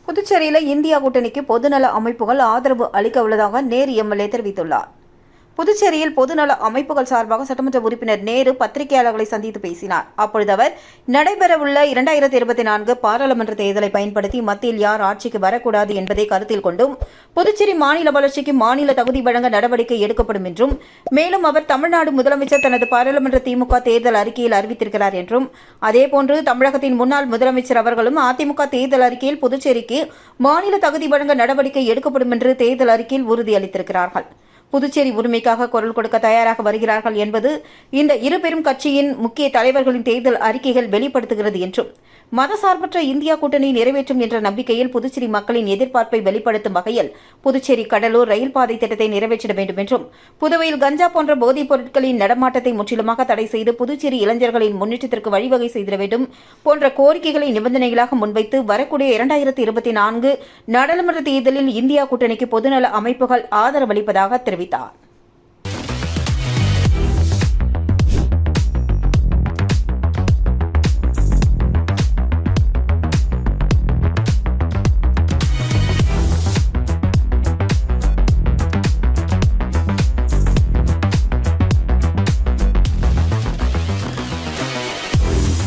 புதுச்சேரியில் இந்தியா கூட்டணிக்கு பொதுநல அமைப்புகள் ஆதரவு அளிக்க உள்ளதாக நேரு எம்எல்ஏ தெரிவித்துள்ளார். புதுச்சேரியில் பொதுநல அமைப்புகள் சார்பாக சட்டமன்ற உறுப்பினர் நேரு பத்திரிகையாளர்களை சந்தித்து பேசினார். அப்பொழுது அவர் நடைபெறவுள்ள 2024 பாராளுமன்ற தேர்தலை பயன்படுத்தி மத்தியில் யார் ஆட்சிக்கு வரக்கூடாது என்பதை கருத்தில் கொண்டும் புதுச்சேரி மாநில வளர்ச்சிக்கு மாநில தகுதி வழங்க நடவடிக்கை எடுக்கப்படும் என்றும், மேலும் அவர் தமிழ்நாடு முதலமைச்சர் தனது பாராளுமன்ற திமுக தேர்தல் அறிக்கையில் அறிவித்திருக்கிறார் என்றும், அதேபோன்று தமிழகத்தின் முன்னாள் முதலமைச்சர் அவர்களும் அதிமுக தேர்தல் அறிக்கையில் புதுச்சேரிக்கு மாநில தகுதி வழங்க நடவடிக்கை எடுக்கப்படும் என்று தேர்தல் அறிக்கையில் உறுதியளித்திருக்கிறார்கள். புதுச்சேரி உரிமைக்காக குரல் கொடுக்க தயாராக வருகிறார்கள் என்பது இந்த இரு பெரும் கட்சியின் முக்கிய தலைவர்களின் தேர்தல் அறிக்கைகள் வெளிப்படுத்துகிறது என்றும், மதசார்பற்ற இந்தியா கூட்டணி நிறைவேற்றும் என்ற நம்பிக்கையில் புதுச்சேரி மக்களின் எதிர்பார்ப்பை வெளிப்படுத்தும் வகையில் புதுச்சேரி கடலூர் ரயில் பாதை திட்டத்தை நிறைவேற்றிட வேண்டும் என்றும், புதுவையில் கஞ்சா போன்ற போதைப் பொருட்களின் நடமாட்டத்தை முற்றிலுமாக தடை செய்து புதுச்சேரி இளைஞர்களின் முன்னேற்றத்திற்கு வழிவகை செய்திட வேண்டும் போன்ற கோரிக்கைகளை நிபந்தனைகளாக முன்வைத்து வரக்கூடிய 2024 நாடாளுமன்ற தேர்தலில் இந்தியா கூட்டணிக்கு பொதுநல அமைப்புகள் ஆதரவளிப்பதாக தெரிவித்தார்.